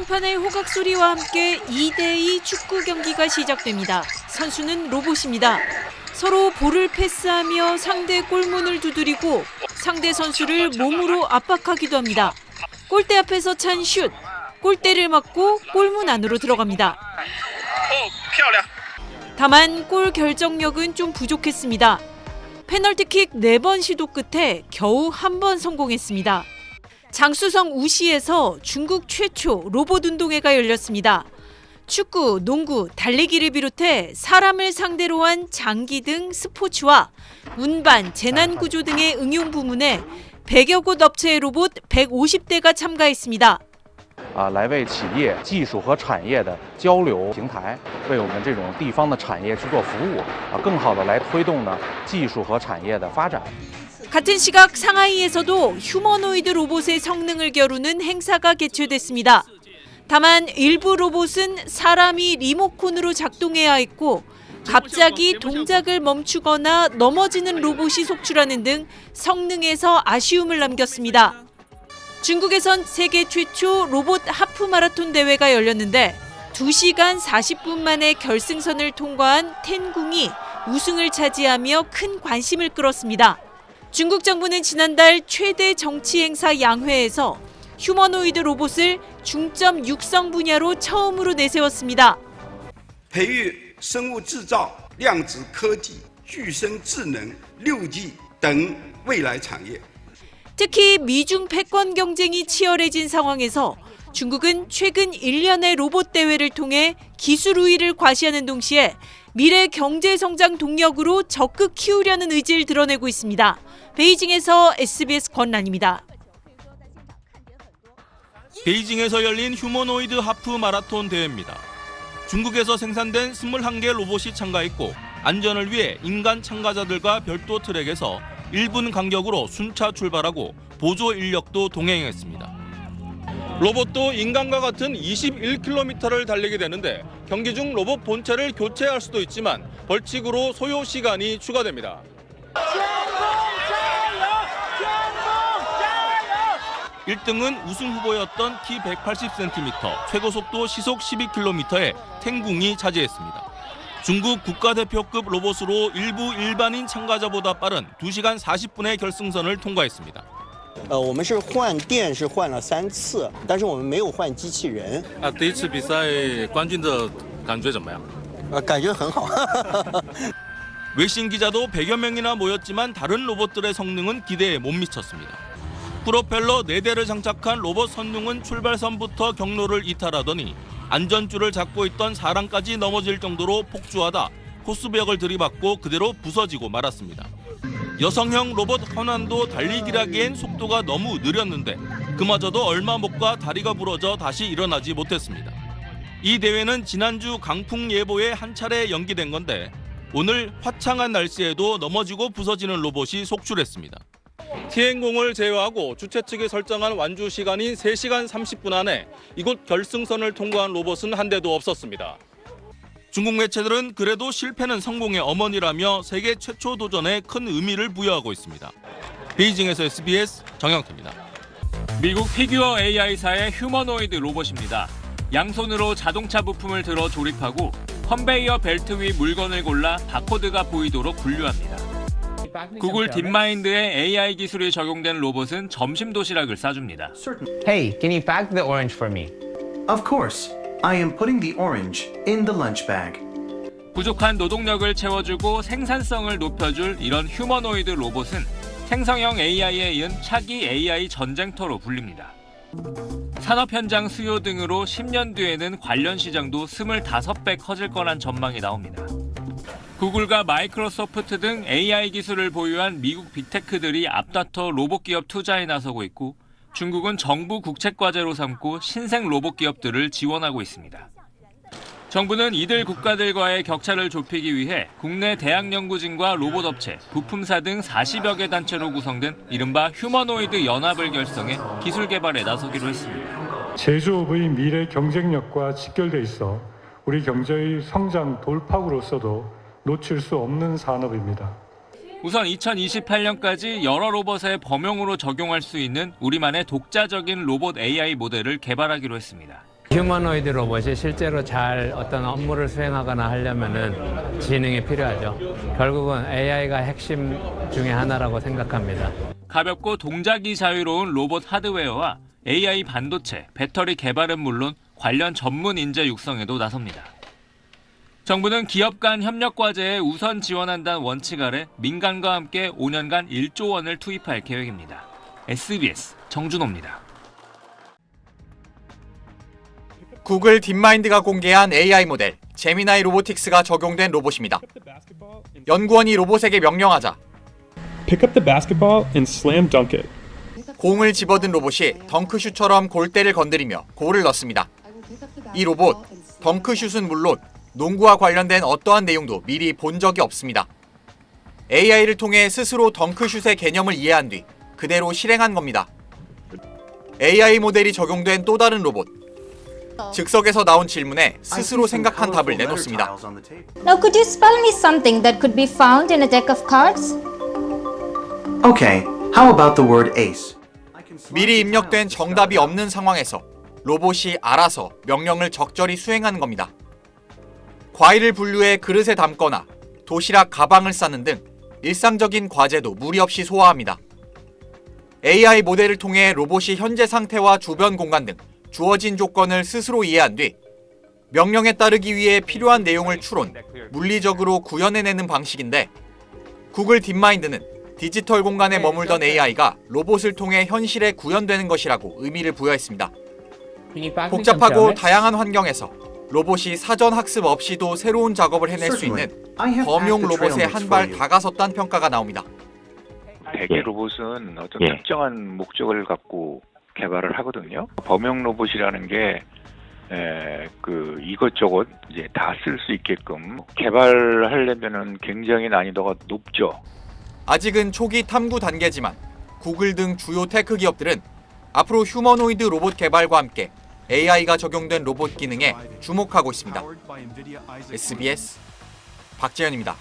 난장판의 호각 소리와 함께 2대2 축구 경기가 시작됩니다. 선수는 로봇입니다. 서로 볼을 패스하며 상대 골문을 두드리고 상대 선수를 몸으로 압박하기도 합니다. 골대 앞에서 찬 슛, 골대를 맞고 골문 안으로 들어갑니다. 다만 골 결정력은 좀 부족했습니다. 페널티킥 4번 시도 끝에 겨우 1번 성공했습니다. 장쑤성 우시에서 중국 최초 로봇 운동회가 열렸습니다. 축구, 농구, 달리기를 비롯해 사람을 상대로 한 장기 등 스포츠와 운반, 재난구조 등의 응용 부문에 100여 곳 업체의 로봇 150대가 참가했습니다. 来为企业技术和产业的交流平台，为我们这种地方的产业去做服务，更好的来推动呢技术和产业的发展。 같은 시각 상하이에서도 휴머노이드 로봇의 성능을 겨루는 행사가 개최됐습니다. 다만 일부 로봇은 사람이 리모컨으로 작동해야 했고 갑자기 동작을 멈추거나 넘어지는 로봇이 속출하는 등 성능에서 아쉬움을 남겼습니다. 중국에선 세계 최초 로봇 하프 마라톤 대회가 열렸는데 2시간 40분 만에 결승선을 통과한 텐궁이 우승을 차지하며 큰 관심을 끌었습니다. 중국 정부는 지난달 최대 정치 행사 양회에서 휴머노이드 로봇을 중점 육성 분야로 처음으로 내세웠습니다. 培育生物制造、量子科技、具身智能、6G等未来产业。 특히 미중 패권 경쟁이 치열해진 상황에서 중국은 최근 1년의 로봇 대회를 통해 기술 우위를 과시하는 동시에 미래 경제 성장 동력으로 적극 키우려는 의지를 드러내고 있습니다. 베이징에서 SBS 권란입니다. 베이징에서 열린 휴머노이드 하프 마라톤 대회입니다. 중국에서 생산된 21개 로봇이 참가했고 안전을 위해 인간 참가자들과 별도 트랙에서 1분 간격으로 순차 출발하고 보조 인력도 동행했습니다. 로봇도 인간과 같은 21km를 달리게 되는데 경기 중 로봇 본체를 교체할 수도 있지만 벌칙으로 소요 시간이 추가됩니다. 1등은 우승 후보였던 키 180cm, 최고 속도 시속 12km의 텐궁이 차지했습니다. 중국 국가대표급 로봇으로 일부 일반인 참가자보다 빠른 2시간 40분의 결승선을 통과했습니다. 我们是换电是换了3次，但是我们没有换机器人。第一次比赛冠军的感觉怎么样？感觉很好。 외신 기자도 100여 명이나 모였지만 다른 로봇들의 성능은 기대에 못 미쳤습니다. 프로펠러 4대를 장착한 로봇 선룡은 출발선부터 경로를 이탈하더니 안전줄을 잡고 있던 사람까지 넘어질 정도로 폭주하다 코스벽을 들이받고 그대로 부서지고 말았습니다. 여성형 로봇 허난도 달리기라기엔 속도가 너무 느렸는데 그마저도 얼마 못 가 다리가 부러져 다시 일어나지 못했습니다. 이 대회는 지난주 강풍 예보에 한 차례 연기된 건데 오늘 화창한 날씨에도 넘어지고 부서지는 로봇이 속출했습니다. 티엔공을 제외하고 주최 측이 설정한 완주 시간인 3시간 30분 안에 이곳 결승선을 통과한 로봇은 한 대도 없었습니다. 중국 매체들은 그래도 실패는 성공의 어머니라며 세계 최초 도전에 큰 의미를 부여하고 있습니다. 베이징에서 SBS 정영태입니다. 미국 피규어 AI사의 휴머노이드 로봇입니다. 양손으로 자동차 부품을 들어 조립하고 컨베이어 벨트 위 물건을 골라 바코드가 보이도록 분류합니다. 구글 딥마인드의 AI 기술이 적용된 로봇은 점심 도시락을 싸줍니다. Hey, can you pack the orange for me? Of course. I am putting the orange in the lunch bag. 부족한 노동력을 채워주고 생산성을 높여줄 이런 휴머노이드 로봇은 생성형 AI에 이은 차기 AI 전쟁터로 불립니다. 산업 현장 수요 등으로 10년 뒤에는 관련 시장도 25배 커질 거란 전망이 나옵니다. 구글과 마이크로소프트 등 AI 기술을 보유한 미국 빅테크들이 앞다퉈 로봇 기업 투자에 나서고 있고 중국은 정부 국책과제로 삼고 신생 로봇 기업들을 지원하고 있습니다. 정부는 이들 국가들과의 격차를 좁히기 위해 국내 대학 연구진과 로봇 업체, 부품사 등 40여 개 단체로 구성된 이른바 휴머노이드 연합을 결성해 기술 개발에 나서기로 했습니다. 제조업의 미래 경쟁력과 직결돼 있어 우리 경제의 성장 돌파구로서도 놓칠 수 없는 산업입니다. 우선 2028년까지 여러 로봇의 범용으로 적용할 수 있는 우리만의 독자적인 로봇 AI 모델을 개발하기로 했습니다. 휴머노이드 로봇이 실제로 잘 어떤 업무를 수행하거나 하려면은 지능이 필요하죠. 결국은 AI가 핵심 중에 하나라고 생각합니다. 가볍고 동작이 자유로운 로봇 하드웨어와 AI 반도체, 배터리 개발은 물론 관련 전문 인재 육성에도 나섭니다. 정부는 기업 간 협력 과제에 우선 지원한다는 원칙 아래 민간과 함께 5년간 1조 원을 투입할 계획입니다. SBS 정준호입니다. 구글 딥마인드가 공개한 AI 모델 제미나이 로보틱스가 적용된 로봇입니다. 연구원이 로봇에게 명령하자 Pick up the basketball and slam dunk it. 공을 집어든 로봇이 덩크슛처럼 골대를 건드리며 골을 넣습니다. 이 로봇, 덩크슛은 물론 농구와 관련된 어떠한 내용도 미리 본 적이 없습니다. AI를 통해 스스로 덩크슛의 개념을 이해한 뒤 그대로 실행한 겁니다. AI 모델이 적용된 또 다른 로봇. 즉석에서 나온 질문에 스스로 생각한 답을 내놓습니다. Now could you spell me something that could be found in a deck of cards? Okay, how about the word ace? 미리 입력된 정답이 없는 상황에서 로봇이 알아서 명령을 적절히 수행하는 겁니다. 과일을 분류해 그릇에 담거나 도시락 가방을 싸는 등 일상적인 과제도 무리 없이 소화합니다. AI 모델을 통해 로봇이 현재 상태와 주변 공간 등 주어진 조건을 스스로 이해한 뒤 명령에 따르기 위해 필요한 내용을 추론, 물리적으로 구현해내는 방식인데 구글 딥마인드는 디지털 공간에 머물던 AI가 로봇을 통해 현실에 구현되는 것이라고 의미를 부여했습니다. 복잡하고 다양한 환경에서 로봇이 사전 학습 없이도 새로운 작업을 해낼 수 있는 범용 로봇에 한 발 다가섰다는 평가가 나옵니다. 대개 로봇은 어떤 특정한 목적을 갖고 개발을 하거든요. 범용 로봇이라는 게 이것저것 이제 다 쓸 수 있게끔 개발하려면은 굉장히 난이도가 높죠. 아직은 초기 탐구 단계지만 구글 등 주요 테크 기업들은 앞으로 휴머노이드 로봇 개발과 함께 AI가 적용된 로봇 기능에 주목하고 있습니다. SBS 박재현입니다.